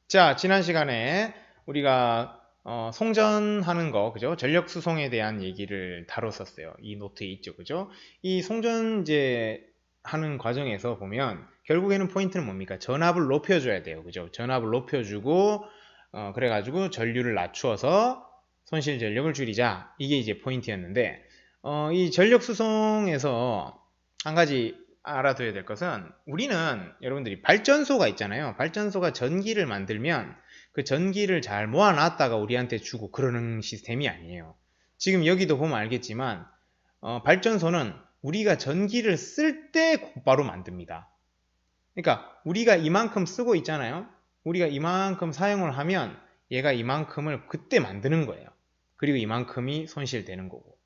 자, 지난 시간에 우리가 송전하는 거, 그죠? 전력 수송에 대한 얘기를 다뤘었어요. 이 노트에 있죠, 그죠? 이 송전제 하는 과정에서 보면 결국에는 포인트는 뭡니까? 전압을 높여줘야 돼요, 그죠? 전압을 높여주고 그래가지고 전류를 낮추어서 손실 전력을 줄이자. 이게 이제 포인트였는데 이 전력 수송에서 한 가지 알아둬야 될 것은 우리는 여러분들이 발전소가 있잖아요. 발전소가 전기를 만들면 그 전기를 잘 모아놨다가 우리한테 주고 그러는 시스템이 아니에요. 지금 여기도 보면 알겠지만 발전소는 우리가 전기를 쓸 때 곧바로 만듭니다. 그러니까 우리가 이만큼 쓰고 있잖아요. 우리가 이만큼 사용을 하면 얘가 이만큼을 그때 만드는 거예요. 그리고 이만큼이 손실되는 거고.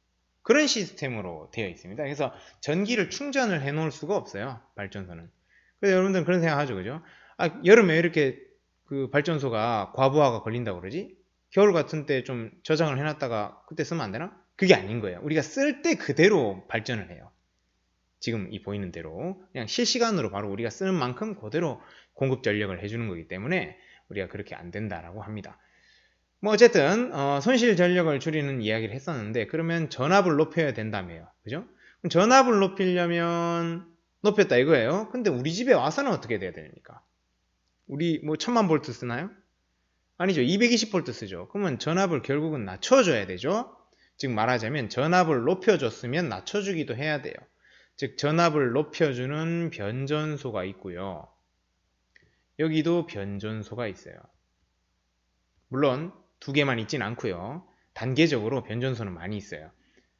그런 시스템으로 되어 있습니다. 그래서 전기를 충전을 해 놓을 수가 없어요. 발전소는. 그래서 여러분들은 그런 생각 하죠. 그죠? 아, 여름에 왜 이렇게 그 발전소가 과부하가 걸린다고 그러지? 겨울 같은 때 좀 저장을 해놨다가 그때 쓰면 안 되나? 그게 아닌 거예요. 우리가 쓸 때 그대로 발전을 해요. 지금 이 보이는 대로 그냥 실시간으로 바로 우리가 쓰는 만큼 그대로 공급 전력을 해주는 거기 때문에 우리가 그렇게 안 된다라고 합니다. 뭐 어쨌든 손실 전력을 줄이는 이야기를 했었는데 그러면 전압을 높여야 된다며요. 그죠? 그럼 전압을 높이려면 높였다 이거예요. 근데 우리 집에 와서는 어떻게 돼야 됩니까? 우리 뭐 1000만 볼트 쓰나요? 아니죠. 220V 쓰죠. 그러면 전압을 결국은 낮춰줘야 되죠. 즉 말하자면 전압을 높여줬으면 낮춰주기도 해야 돼요. 즉 전압을 높여주는 변전소가 있고요. 여기도 변전소가 있어요. 물론 두 개만 있진 않고요. 단계적으로 변전소는 많이 있어요.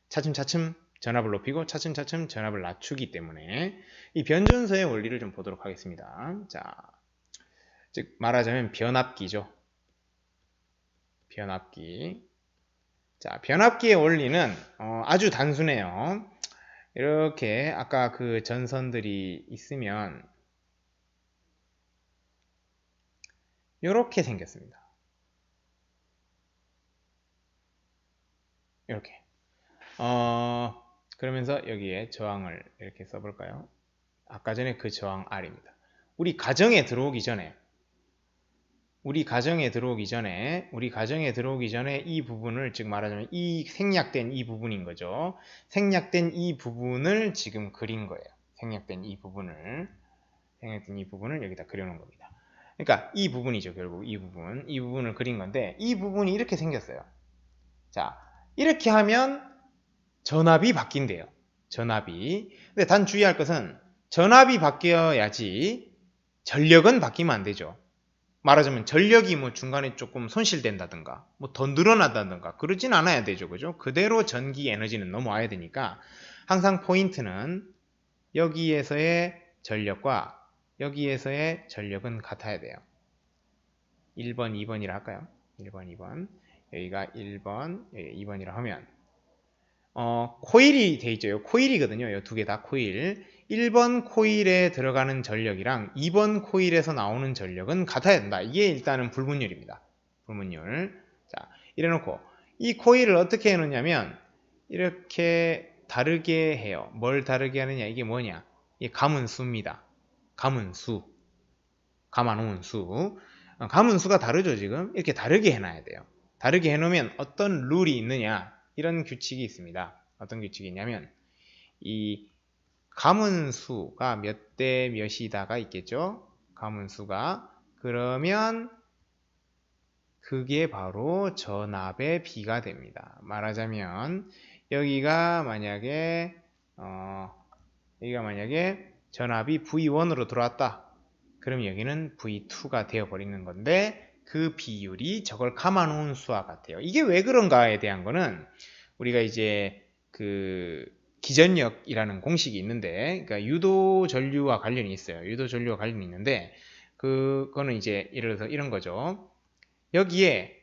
차츰차츰 전압을 높이고 차츰차츰 전압을 낮추기 때문에 이 변전소의 원리를 좀 보도록 하겠습니다. 자, 즉 말하자면 변압기죠. 변압기. 자, 변압기의 원리는 아주 단순해요. 이렇게 아까 그 전선들이 있으면 이렇게 생겼습니다. 이렇게. 그러면서 여기에 저항을 이렇게 써볼까요? 아까 전에 그 저항 R입니다. 우리 가정에 들어오기 전에 이 부분을 즉 말하자면 이 생략된 이 부분인 거죠. 생략된 이 부분을 지금 그린 거예요. 생략된 이 부분을 여기다 그려놓은 겁니다. 그러니까 이 부분이죠. 결국 이 부분을 그린 건데 이 부분이 이렇게 생겼어요. 자, 이렇게 하면 전압이 바뀐대요. 전압이. 근데 단 주의할 것은 전압이 바뀌어야지 전력은 바뀌면 안 되죠. 말하자면 전력이 뭐 중간에 조금 손실된다든가 뭐 더 늘어난다든가 그러진 않아야 되죠. 그죠? 그대로 전기 에너지는 넘어와야 되니까 항상 포인트는 여기에서의 전력과 여기에서의 전력은 같아야 돼요. 1번, 2번이라 할까요? 1번, 2번. 여기가 1번, 여기 2번이라 하면 코일이 돼 있죠. 코일이거든요. 이 두 개 다 코일. 1번 코일에 들어가는 전력이랑 2번 코일에서 나오는 전력은 같아야 된다. 이게 일단은 불분율입니다. 불분율. 자, 이래놓고 이 코일을 어떻게 해놓냐면 이렇게 다르게 해요. 뭘 다르게 하느냐? 이게 뭐냐? 이게 가문수입니다. 가문수. 감아놓은 수. 가문수가 다르죠, 지금? 이렇게 다르게 해놔야 돼요. 다르게 해놓으면 어떤 룰이 있느냐? 이런 규칙이 있습니다. 어떤 규칙이 있냐면 이 가문수가 몇 대 몇이다가 있겠죠? 가문수가. 그러면 그게 바로 전압의 비가 됩니다. 말하자면 여기가 만약에 전압이 V1으로 들어왔다. 그럼 여기는 V2가 되어버리는 건데 그 비율이 저걸 감아놓은 수와 같아요. 이게 왜 그런가에 대한 거는 우리가 이제 그 기전력이라는 공식이 있는데 그러니까 유도 전류와 관련이 있어요. 유도 전류와 관련이 있는데 그거는 이제 예를 들어서 이런 거죠. 여기에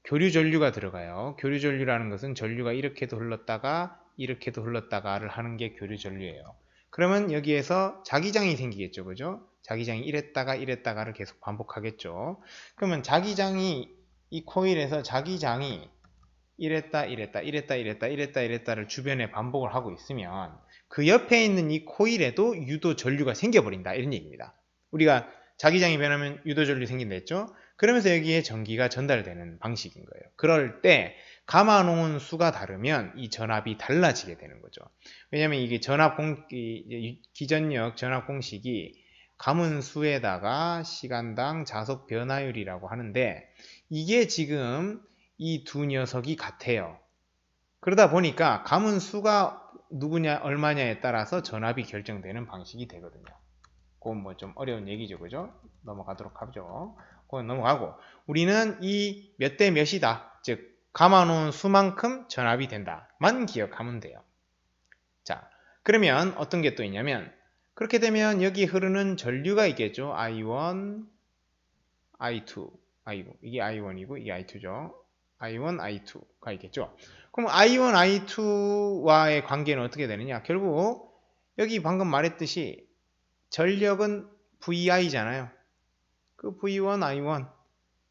교류 전류가 들어가요. 교류 전류라는 것은 전류가 이렇게도 흘렀다가 이렇게도 흘렀다가를 하는 게 교류 전류예요. 그러면 여기에서 자기장이 생기겠죠. 그죠? 자기장이 이랬다가를 계속 반복하겠죠. 그러면 자기장이 이 코일에서 자기장이 이랬다를 주변에 반복을 하고 있으면 그 옆에 있는 이 코일에도 유도 전류가 생겨버린다. 이런 얘기입니다. 우리가 자기장이 변하면 유도전류 생긴다 했죠? 그러면서 여기에 전기가 전달되는 방식인 거예요. 그럴 때 감아놓은 수가 다르면 이 전압이 달라지게 되는 거죠. 왜냐하면 이게 기전력 전압 공식이 감은 수에다가 시간당 자속 변화율이라고 하는데 이게 지금 이 두 녀석이 같아요. 그러다 보니까 감은 수가 누구냐 얼마냐에 따라서 전압이 결정되는 방식이 되거든요. 그건 뭐 좀 어려운 얘기죠, 그죠? 넘어가도록 하죠. 그건 넘어가고 우리는 이 몇 대 몇이다, 즉 감아놓은 수만큼 전압이 된다만 기억하면 돼요. 자, 그러면 어떤 게 또 있냐면 그렇게 되면 여기 흐르는 전류가 있겠죠. I1, I2, I2. 이게 I1이고 이게 I2죠. I1, I2가 있겠죠. 그럼 I1, I2와의 관계는 어떻게 되느냐? 결국 여기 방금 말했듯이 전력은 VI잖아요. 그 V1, I1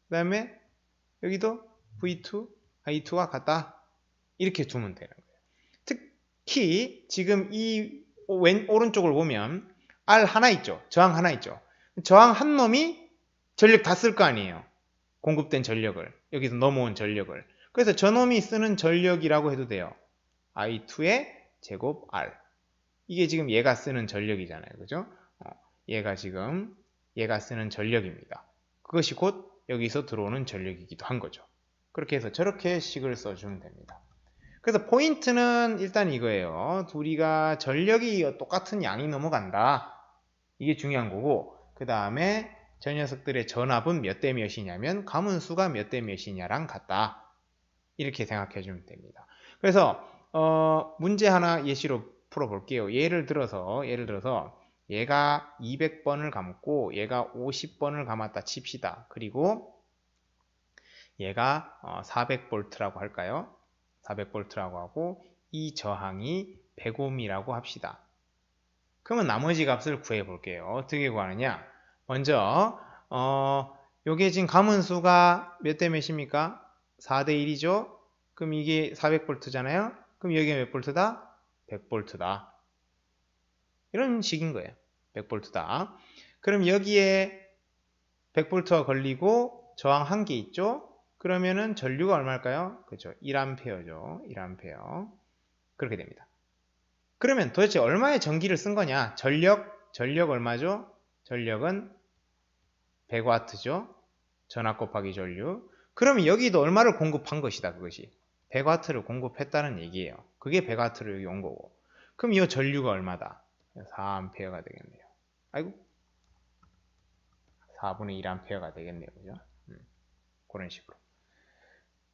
그 다음에 여기도 V2, I2가 같다. 이렇게 두면 되는 거예요. 특히 지금 이 오른쪽을 보면 R 하나 있죠. 저항 하나 있죠. 저항 한 놈이 전력 다 쓸 거 아니에요. 공급된 전력을. 여기서 넘어온 전력을. 그래서 저놈이 쓰는 전력이라고 해도 돼요. I2의 제곱 R. 이게 지금 얘가 쓰는 전력이잖아요. 그죠? 얘가 쓰는 전력입니다. 그것이 곧 여기서 들어오는 전력이기도 한 거죠. 그렇게 해서 저렇게 식을 써주면 됩니다. 그래서 포인트는 일단 이거예요. 둘이가 전력이 똑같은 양이 넘어간다. 이게 중요한 거고, 그 다음에 저 녀석들의 전압은 몇 대 몇이냐면 감은수가 몇 대 몇이냐랑 같다. 이렇게 생각해 주면 됩니다. 그래서 문제 하나 예시로 풀어볼게요. 예를 들어서 얘가 200번을 감고 얘가 50번을 감았다 칩시다. 그리고 얘가 400V라고 할까요? 400V라고 하고 이 저항이 100ohm이라고 합시다. 그러면 나머지 값을 구해 볼게요. 어떻게 구하느냐? 먼저 요게 지금 감은수가 몇 대 몇입니까? 4대 1이죠? 그럼 이게 400V잖아요? 그럼 여기가 몇 볼트다? 100V다. 이런 식인 거예요. 100V다. 그럼 여기에 100V가 걸리고 저항 한 개 있죠? 그러면은 전류가 얼마일까요? 그렇죠. 1A죠. 1A. 그렇게 됩니다. 그러면 도대체 얼마의 전기를 쓴 거냐? 전력 얼마죠? 전력은 100W죠. 전압 곱하기 전류. 그러면 여기도 얼마를 공급한 것이다. 그것이 100W를 공급했다는 얘기예요. 그게 100W로 여기 온 거고. 그럼 이 전류가 얼마다? 4A가 되겠네요. 아이고, 4분의 1A가 되겠네요. 그죠? 그런 식으로.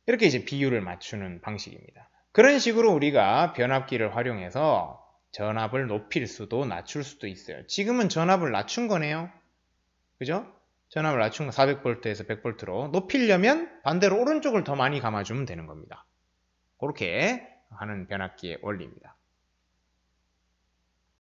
이렇게 이제 비율을 맞추는 방식입니다. 그런 식으로 우리가 변압기를 활용해서 전압을 높일 수도 낮출 수도 있어요. 지금은 전압을 낮춘 거네요. 그죠? 전압을 낮춘 거 400V에서 100V로 높이려면 반대로 오른쪽을 더 많이 감아주면 되는 겁니다. 그렇게 하는 변압기의 원리입니다.